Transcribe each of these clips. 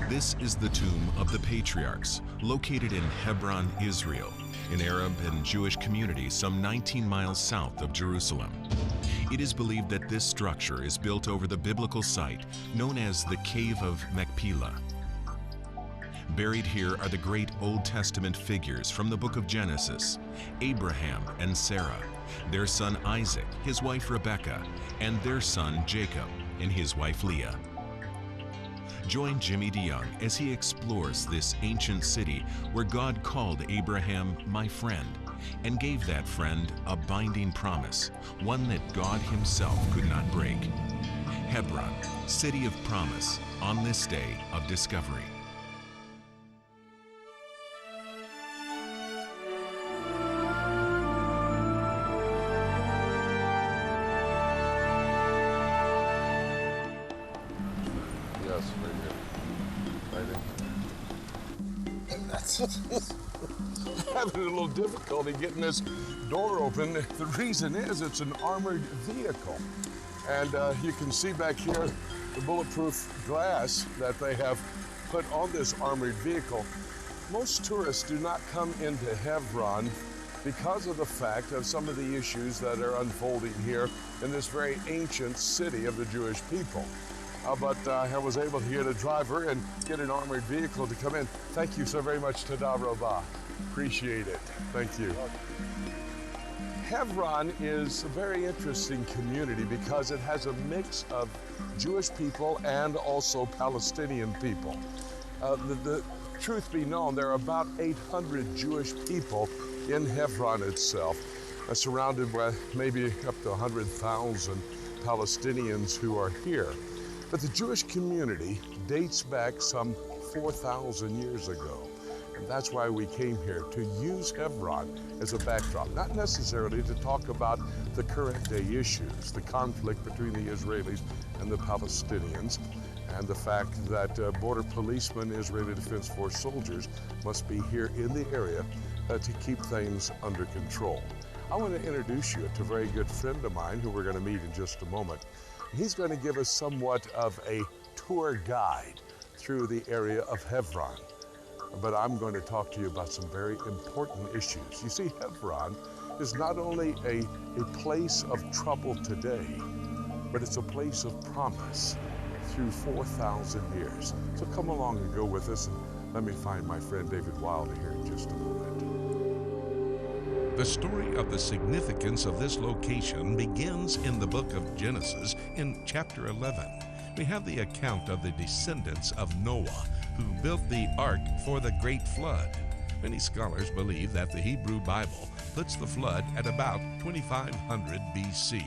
This is the tomb of the patriarchs, located in Hebron, Israel, an Arab and Jewish community some 19 miles south of Jerusalem. It is believed that this structure is built over the biblical site known as the Cave of Machpelah. Buried here are the great Old Testament figures from the book of Genesis: Abraham and Sarah, their son Isaac, his wife Rebekah, and their son Jacob and his wife Leah. Join Jimmy DeYoung as he explores this ancient city where God called Abraham my friend and gave that friend a binding promise, one that God himself could not break. Hebron, city of promise, on this day of discovery. Having a little difficulty getting this door open. The reason is it's an armored vehicle. And you can see back here the bulletproof glass that they have put on this armored vehicle. Most tourists do not come into Hebron because of the fact of some of the issues that are unfolding here in this very ancient city of the Jewish people. But I was able to get a driver and get an armored vehicle to come in. Thank you so very much, Tada Rabah. Appreciate it. Thank you. Hebron is a very interesting community because it has a mix of Jewish people and also Palestinian people. The truth be known, there are about 800 Jewish people in Hebron itself, surrounded by maybe up to 100,000 Palestinians who are here. But the Jewish community dates back some 4,000 years ago. And that's why we came here, to use Hebron as a backdrop, not necessarily to talk about the current day issues, the conflict between the Israelis and the Palestinians, and the fact that border policemen, Israeli Defense Force soldiers, must be here in the area to keep things under control. I want to introduce you to a very good friend of mine who we're going to meet in just a moment. He's going to give us somewhat of a tour guide through the area of Hebron. But I'm going to talk to you about some very important issues. You see, Hebron is not only a place of trouble today, but it's a place of promise through 4,000 years. So come along and go with us, and let me find my friend David Wilder here in just a moment. The story of the significance of this location begins in the book of Genesis in chapter 11. We have the account of the descendants of Noah who built the ark for the great flood. Many scholars believe that the Hebrew Bible puts the flood at about 2500 BC.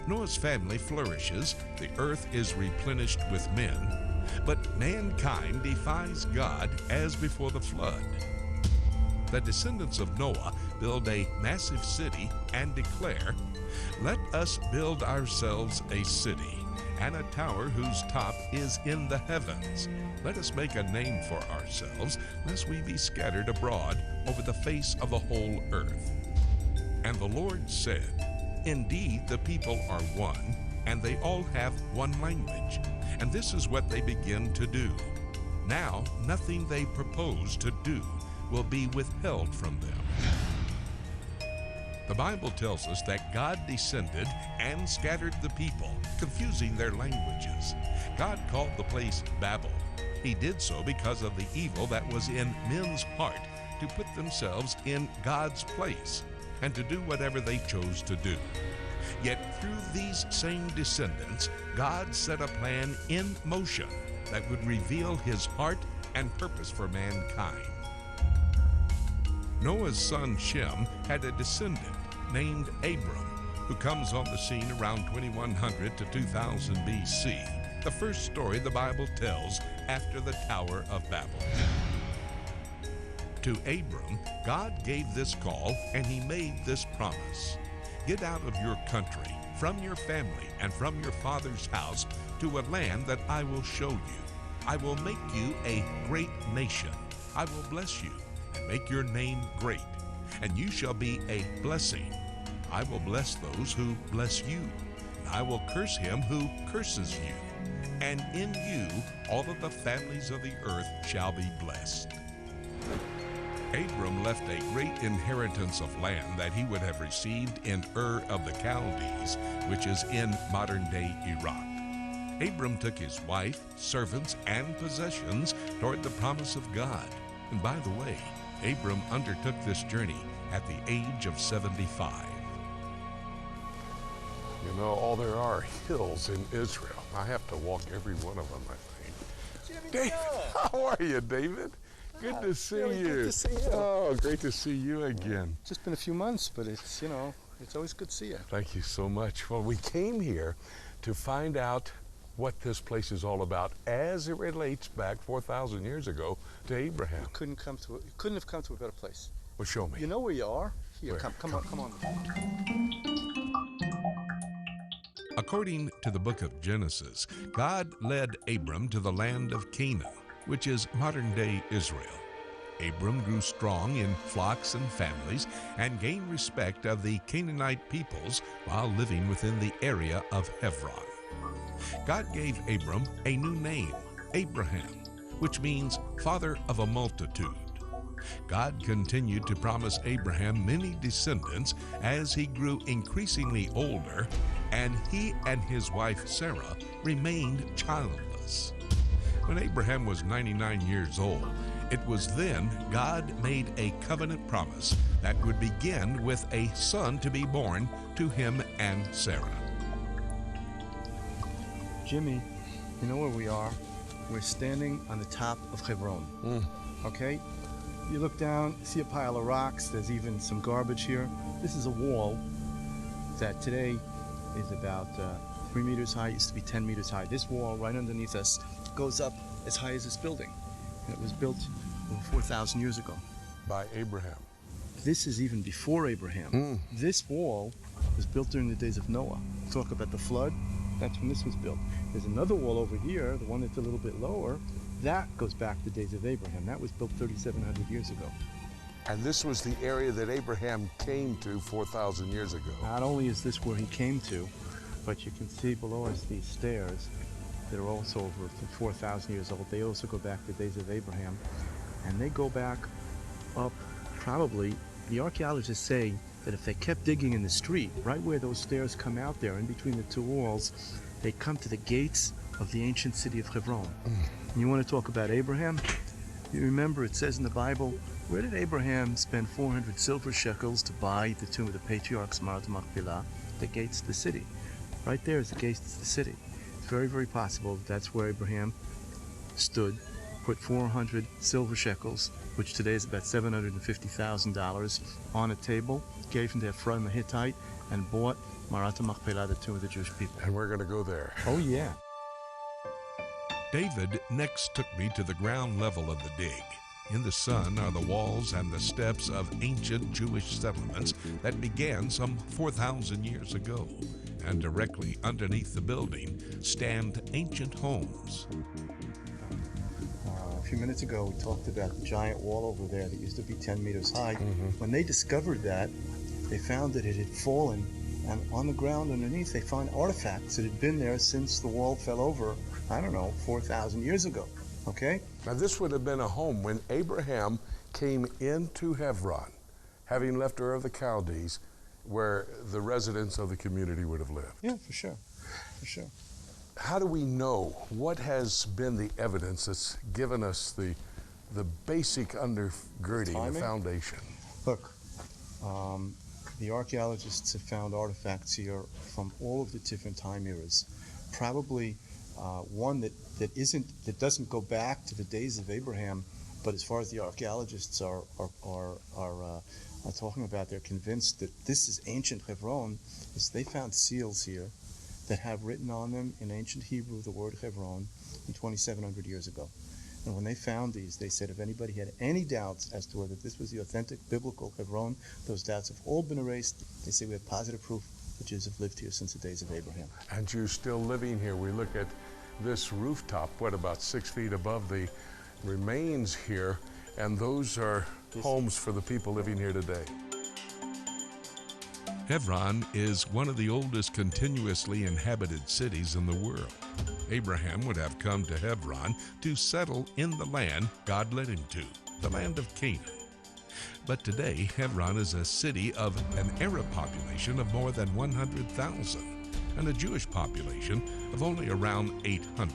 Noah's family flourishes, the earth is replenished with men, but mankind defies God as before the flood. The descendants of Noah build a massive city and declare, "Let us build ourselves a city, and a tower whose top is in the heavens. Let us make a name for ourselves, lest we be scattered abroad over the face of the whole earth." And the Lord said, "Indeed, the people are one, and they all have one language, and this is what they begin to do. Now, nothing they propose to do will be withheld from them." The Bible tells us that God descended and scattered the people, confusing their languages. God called the place Babel. He did so because of the evil that was in men's heart to put themselves in God's place and to do whatever they chose to do. Yet through these same descendants, God set a plan in motion that would reveal his heart and purpose for mankind. Noah's son Shem had a descendant named Abram, who comes on the scene around 2100 to 2000 BC, the first story the Bible tells after the Tower of Babel. To Abram, God gave this call and he made this promise: "Get out of your country, from your family, and from your father's house to a land that I will show you. I will make you a great nation. I will bless you and make your name great, and you shall be a blessing. I will bless those who bless you, and I will curse him who curses you. and in you all of the families of the earth shall be blessed. Abram left a great inheritance of land that he would have received in Ur of the Chaldees, which is in modern-day Iraq. Abram took his wife, servants, and possessions toward the promise of God. And by the way, Abram undertook this journey at the age of 75. You know, all there are hills in Israel. I have to walk every one of them, I think. David, how are you, David? Good to see you. Good to see you. Oh, great to see you again. It's just been a few months, but it's, you know, it's always good to see you. Thank you so much. Well, we came here to find out what this place is all about as it relates back 4,000 years ago to Abraham. You couldn't have come to a better place. Well, show me. You know where you are? Here, Where? come on. According to the book of Genesis, God led Abram to the land of Canaan, which is modern-day Israel. Abram grew strong in flocks and families and gained respect of the Canaanite peoples while living within the area of Hebron. God gave Abram a new name, Abraham, which means father of a multitude. God continued to promise Abraham many descendants as he grew increasingly older, and he and his wife Sarah remained childless. When Abraham was 99 years old, it was then God made a covenant promise that would begin with a son to be born to him and Sarah. Jimmy, you know where we are? We're standing on the top of Hebron. Okay? You look down, see a pile of rocks. There's even some garbage here. This is a wall that today is about 3 meters high. It used to be 10 meters high. This wall right underneath us goes up as high as this building. And it was built over 4,000 years ago. By Abraham. This is even before Abraham. This wall was built during the days of Noah. Talk about the flood. That's when this was built. There's another wall over here, the one that's a little bit lower. That goes back to the days of Abraham. That was built 3,700 years ago. And this was the area that Abraham came to 4,000 years ago. Not only is this where he came to, but you can see below us these stairs that are also over 4,000 years old. They also go back to the days of Abraham. And they go back up probably, the archaeologists say that if they kept digging in the street, right where those stairs come out there, in between the two walls, they come to the gates of the ancient city of Hebron. And you want to talk about Abraham? You remember it says in the Bible, where did Abraham spend 400 silver shekels to buy the tomb of the patriarchs, Ma'at Machpelah, the gates of the city? Right there is the gates of the city. It's very, very possible that's where Abraham stood, put 400 silver shekels, which today is about $750,000, on a table, gave him to Ephraim the Hittite, and bought Ma'at Machpelah, the tomb of the Jewish people. And we're going to go there. Oh, yeah. David next took me to the ground level of the dig. In the sun are the walls and the steps of ancient Jewish settlements that began some 4,000 years ago. And directly underneath the building stand ancient homes. A few minutes ago, we talked about the giant wall over there that used to be 10 meters high. When they discovered that, they found that it had fallen, and on the ground underneath, they found artifacts that had been there since the wall fell over, I don't know, 4,000 years ago. Okay? Now, this would have been a home when Abraham came into Hebron, having left Ur of the Chaldees, where the residents of the community would have lived. Yeah, for sure. For sure. How do we know? What has been the evidence that's given us the basic undergirding, the foundation? Look, the archaeologists have found artifacts here from all of the different time eras. Probably one that doesn't go back to the days of Abraham, but as far as the archaeologists are talking about, they're convinced that this is ancient Hebron. Is they found seals here that have written on them in ancient Hebrew the word Hebron from 2,700 years ago. And when they found these, they said if anybody had any doubts as to whether this was the authentic biblical Hebron, those doubts have all been erased. They say we have positive proof the Jews have lived here since the days of Abraham. And Jews still living here. We look at this rooftop, about 6 feet above the remains here, and those are homes for the people living here today. Hebron is one of the oldest continuously inhabited cities in the world. Abraham would have come to Hebron to settle in the land God led him to, the land of Canaan. But today, Hebron is a city of an Arab population of more than 100,000 and a Jewish population of only around 800.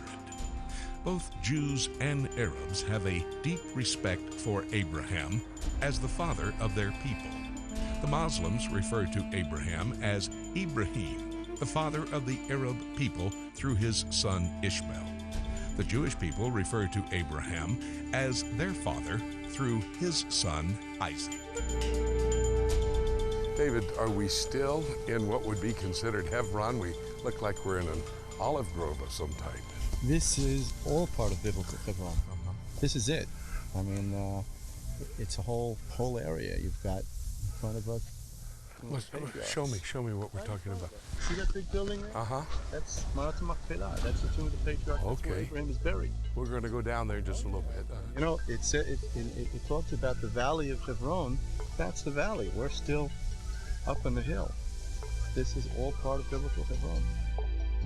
Both Jews and Arabs have a deep respect for Abraham as the father of their people. The Muslims refer to Abraham as Ibrahim, the father of the Arab people through his son Ishmael. The Jewish people refer to Abraham as their father through his son Isaac. David, are we still in what would be considered Hebron? We look like we're in an olive grove of some type. This is all part of biblical Hebron. This is it. I mean, it's a whole area. You've got in front of us. Show me what we're talking about. See that big building there? That's Marat Machpelah. That's the tomb of the patriarch. That's where Abraham is buried. We're going to go down there in just a little bit. You know, it talks about the valley of Hebron. That's the valley. We're still up on the hill. This is all part of biblical Hebron.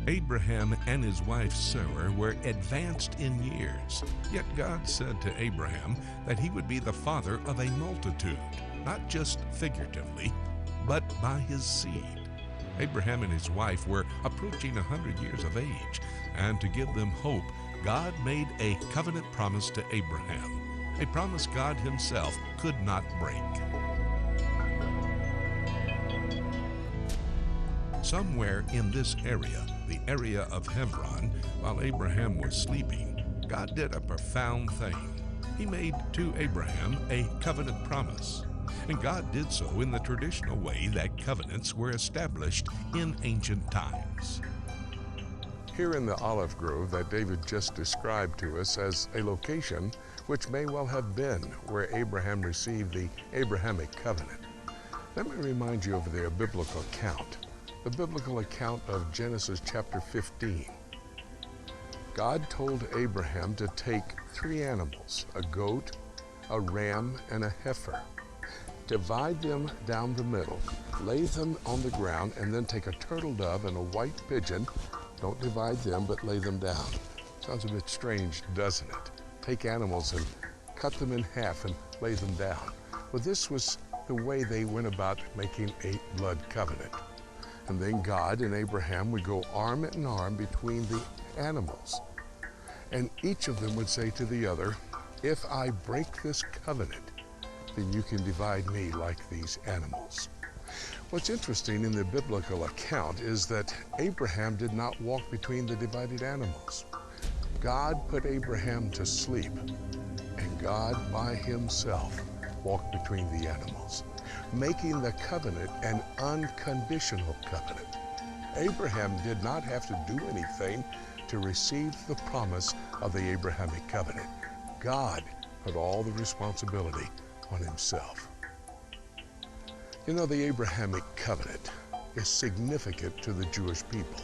Abraham and his wife Sarah were advanced in years, yet God said to Abraham that he would be the father of a multitude, not just figuratively, but by his seed. Abraham and his wife were approaching 100 years of age, and to give them hope, God made a covenant promise to Abraham, a promise God himself could not break. Somewhere in this area, the area of Hebron, while Abraham was sleeping, God did a profound thing. He made to Abraham a covenant promise. And God did so in the traditional way that covenants were established in ancient times. Here in the olive grove that David just described to us as a location which may well have been where Abraham received the Abrahamic covenant. Let me remind you of their biblical account. The biblical account of Genesis chapter 15. God told Abraham to take 3 animals, a goat, a ram, and a heifer. Divide them down the middle, lay them on the ground, and then take a turtle dove and a white pigeon. Don't divide them, but lay them down. Sounds a bit strange, doesn't it? Take animals and cut them in half and lay them down. Well, this was the way they went about making a blood covenant. And then God and Abraham would go arm in arm between the animals. And each of them would say to the other, if I break this covenant, then you can divide me like these animals. What's interesting in the biblical account is that Abraham did not walk between the divided animals. God put Abraham to sleep, and God by himself walked between the animals, making the covenant an unconditional covenant. Abraham did not have to do anything to receive the promise of the Abrahamic covenant. God put all the responsibility on himself. You know, the Abrahamic covenant is significant to the Jewish people.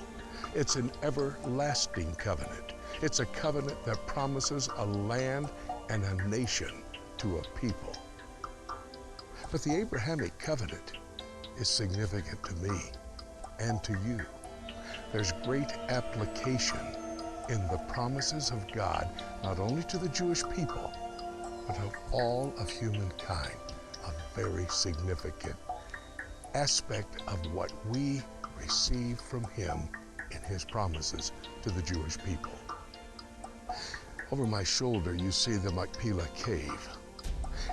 It's an everlasting covenant. It's a covenant that promises a land and a nation to a people. But the Abrahamic covenant is significant to me and to you. There's great application in the promises of God, not only to the Jewish people, but of all of humankind, a very significant aspect of what we receive from him in his promises to the Jewish people. Over my shoulder, you see the Machpelah cave.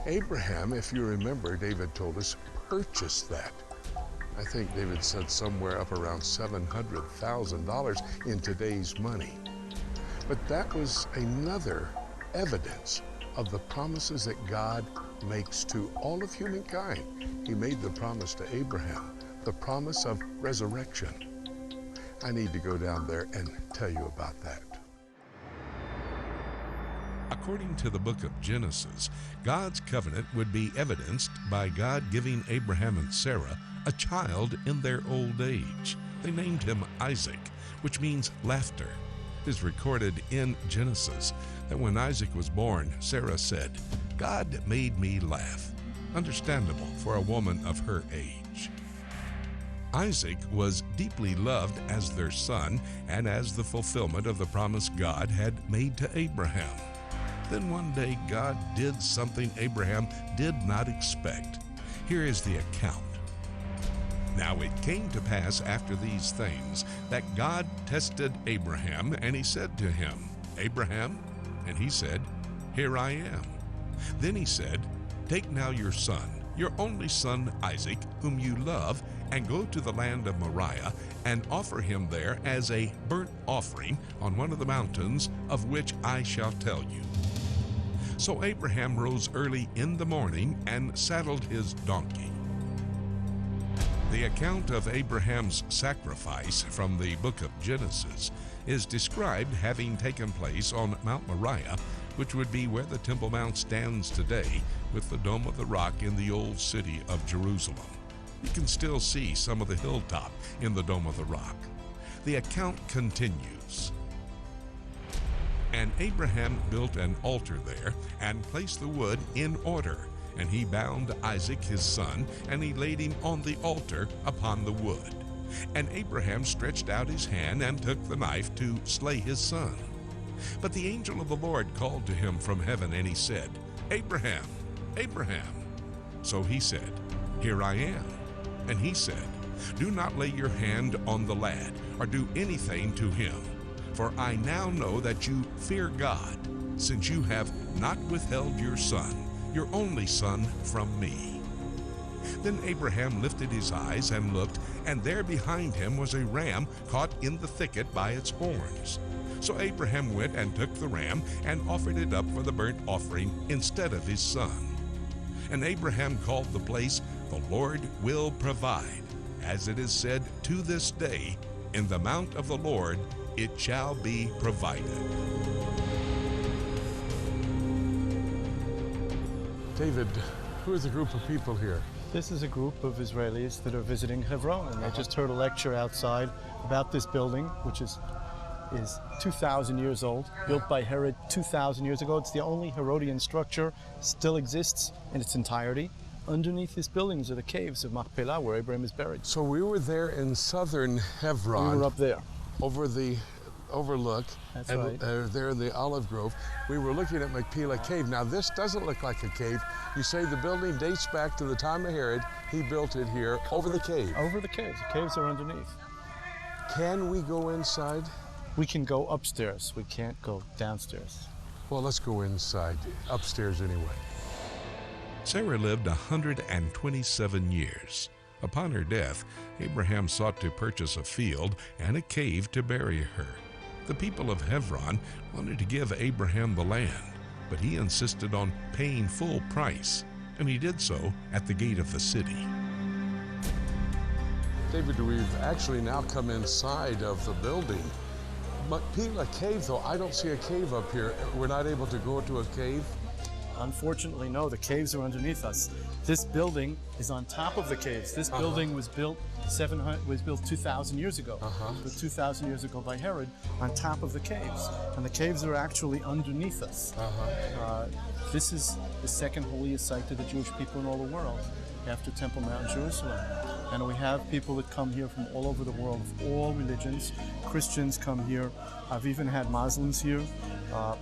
Abraham, if you remember, David told us, purchased that. I think David said somewhere up around $700,000 in today's money. But that was another evidence of the promises that God makes to all of humankind. He made the promise to Abraham, the promise of resurrection. I need to go down there and tell you about that. According to the book of Genesis, God's covenant would be evidenced by God giving Abraham and Sarah a child in their old age. They named him Isaac, which means laughter. It is recorded in Genesis that when Isaac was born, Sarah said, "God made me laugh." Understandable for a woman of her age. Isaac was deeply loved as their son and as the fulfillment of the promise God had made to Abraham. Then one day God did something Abraham did not expect. Here is the account. Now it came to pass after these things that God tested Abraham, and he said to him, Abraham? And he said, Here I am. Then he said, Take now your son, your only son Isaac, whom you love, and go to the land of Moriah, and offer him there as a burnt offering on one of the mountains of which I shall tell you. So Abraham rose early in the morning and saddled his donkey. The account of Abraham's sacrifice from the book of Genesis is described having taken place on Mount Moriah, which would be where the Temple Mount stands today, with the Dome of the Rock in the old city of Jerusalem. You can still see some of the hilltop in the Dome of the Rock. The account continues. And Abraham built an altar there and placed the wood in order. And he bound Isaac his son, and he laid him on the altar upon the wood. And Abraham stretched out his hand and took the knife to slay his son. But the angel of the Lord called to him from heaven, and he said, Abraham, Abraham. So he said, Here I am. And he said, Do not lay your hand on the lad, or do anything to him. For I now know that you fear God, since you have not withheld your son, your only son, from me. Then Abraham lifted his eyes and looked, and there behind him was a ram caught in the thicket by its horns. So Abraham went and took the ram and offered it up for the burnt offering instead of his son. And Abraham called the place, The Lord Will Provide, as it is said to this day, In the mount of the Lord it shall be provided. David, who is the group of people here? This is a group of Israelis that are visiting Hebron, and they just heard a lecture outside about this building, which is 2,000 years old, built by Herod 2,000 years ago. It's the only Herodian structure still exists in its entirety. Underneath this building are the caves of Machpelah, where Abraham is buried. So we were there in southern Hebron. We were up there. Over the overlook. That's and, right. There in the olive grove. We were looking at Machpelah Cave. Now this doesn't look like a cave. You say the building dates back to the time of Herod. He built it here over the cave. Over the caves. The caves are underneath. Can we go inside? We can go upstairs. We can't go downstairs. Well, let's go inside. Upstairs anyway. Sarah lived 127 years. Upon her death, Abraham sought to purchase a field and a cave to bury her. The people of Hebron wanted to give Abraham the land, but he insisted on paying full price, and he did so at the gate of the city. David, we've actually now come inside of the building. Machpelah Cave, though, I don't see a cave up here. We're not able to go to a cave? Unfortunately, no. The caves are underneath us. This building is on top of the caves. This building was built 2,000 years ago. But 2,000 years ago by Herod, on top of the caves. And the caves are actually underneath us. This is the second holiest site to the Jewish people in all the world, after Temple Mount in Jerusalem. And we have people that come here from all over the world, of all religions. Christians come here. I've even had Muslims here.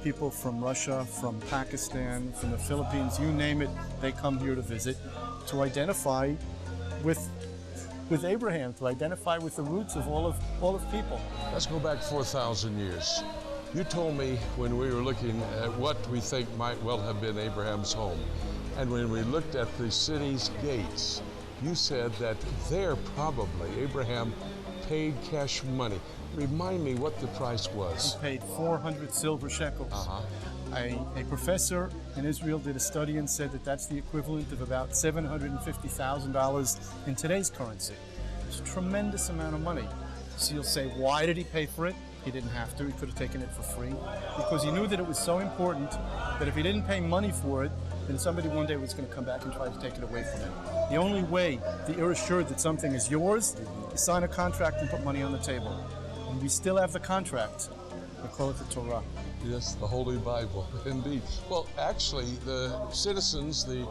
People from Russia, from Pakistan, from the Philippines, you name it, they come here to visit, to identify with Abraham, to identify with the roots of all of people. Let's go back 4,000 years. You told me when we were looking at what we think might well have been Abraham's home, and when we looked at the city's gates, you said that there probably Abraham paid cash money. Remind me what the price was. He paid 400 silver shekels. A professor in Israel did a study and said that that's the equivalent of about $750,000 in today's currency. It's a tremendous amount of money. So you'll say, why did he pay for it? He didn't have to. He could have taken it for free. Because he knew that it was so important that if he didn't pay money for it, then somebody one day was going to come back and try to take it away from him. The only way that you're assured that something is yours is sign a contract and put money on the table. And we still have the contract. We call it the Torah. Yes, the Holy Bible, indeed. Well, actually, the citizens, the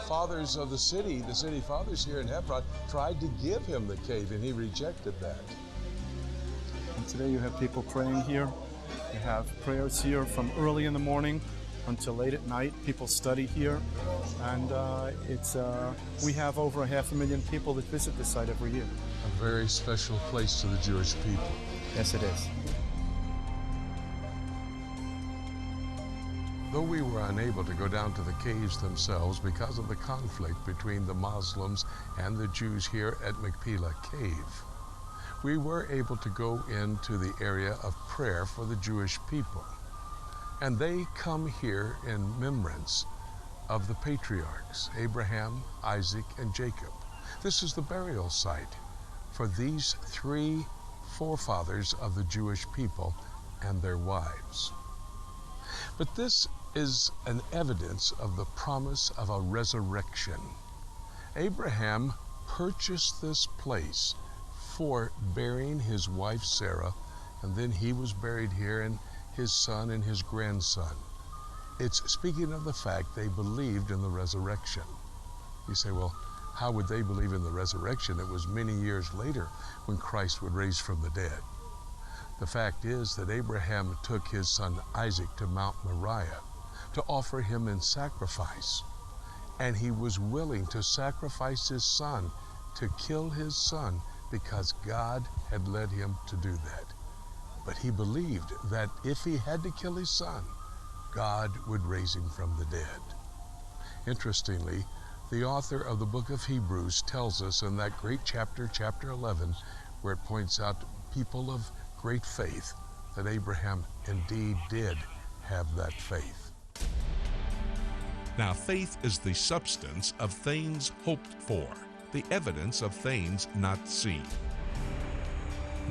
fathers of the city fathers here in Hebron, tried to give him the cave, and he rejected that. And today you have people praying here. You have prayers here from early in the morning until late at night. People study here, and we have over 500,000 people that visit this site every year. A very special place to the Jewish people. Yes, it is. Though we were unable to go down to the caves themselves because of the conflict between the Muslims and the Jews here at Machpelah Cave, we were able to go into the area of prayer for the Jewish people. And they come here in remembrance of the patriarchs, Abraham, Isaac, and Jacob. This is the burial site for these 3 forefathers of the Jewish people and their wives. But this is an evidence of the promise of a resurrection. Abraham purchased this place for burying his wife Sarah, and then he was buried here, and his son and his grandson. It's speaking of the fact they believed in the resurrection. You say, well, how would they believe in the resurrection? It was many years later when Christ would raise from the dead. The fact is that Abraham took his son Isaac to Mount Moriah to offer him in sacrifice. And he was willing to sacrifice his son, to kill his son, because God had led him to do that. But he believed that if he had to kill his son, God would raise him from the dead. Interestingly, the author of the book of Hebrews tells us in that great chapter, chapter 11, where it points out people of great faith, that Abraham indeed did have that faith. Now, faith is the substance of things hoped for, the evidence of things not seen.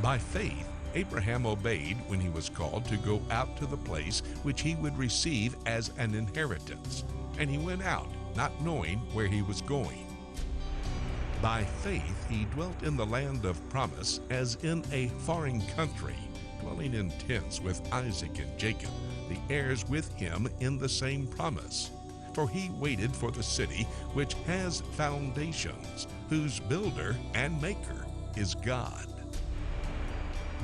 By faith, Abraham obeyed when he was called to go out to the place which he would receive as an inheritance, and he went out, not knowing where he was going. By faith, he dwelt in the land of promise as in a foreign country, dwelling in tents with Isaac and Jacob, the heirs with him in the same promise. For he waited for the city which has foundations, whose builder and maker is God.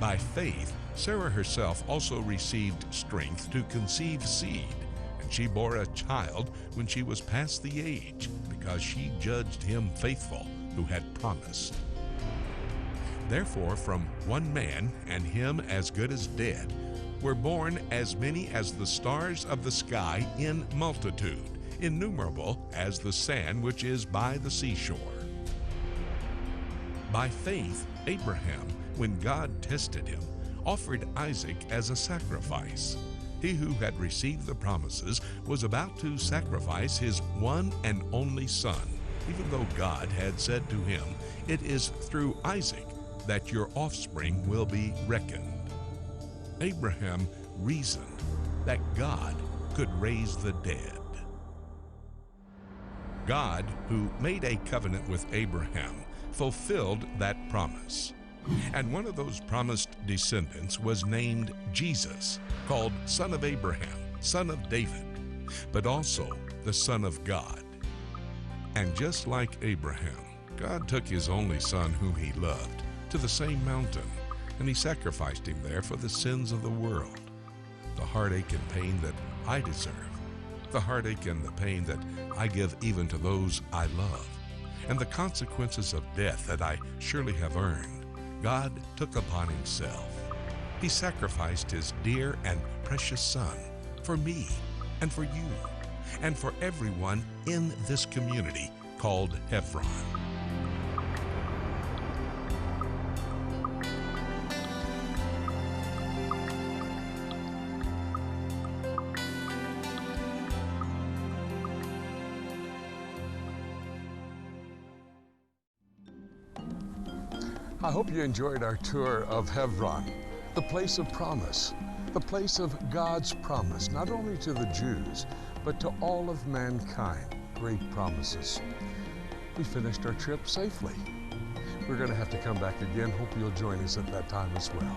By faith, Sarah herself also received strength to conceive seed, and she bore a child when she was past the age, because she judged him faithful who had promised. Therefore, from one man, and him as good as dead, were born as many as the stars of the sky in multitude, innumerable as the sand which is by the seashore. By faith, Abraham, when God tested him, offered Isaac as a sacrifice. He who had received the promises was about to sacrifice his one and only son, even though God had said to him, "It is through Isaac that your offspring will be reckoned." Abraham reasoned that God could raise the dead. God, who made a covenant with Abraham, fulfilled that promise. And one of those promised descendants was named Jesus, called Son of Abraham, Son of David, but also the Son of God. And just like Abraham, God took his only son whom he loved to the same mountain, and he sacrificed him there for the sins of the world. The heartache and pain that I deserve, the heartache and the pain that I give even to those I love, and the consequences of death that I surely have earned, God took upon himself. He sacrificed his dear and precious son for me and for you and for everyone in this community called Hebron. I hope you enjoyed our tour of Hebron, the place of promise, the place of God's promise, not only to the Jews, but to all of mankind. Great promises. We finished our trip safely. We're going to have to come back again. Hope you'll join us at that time as well.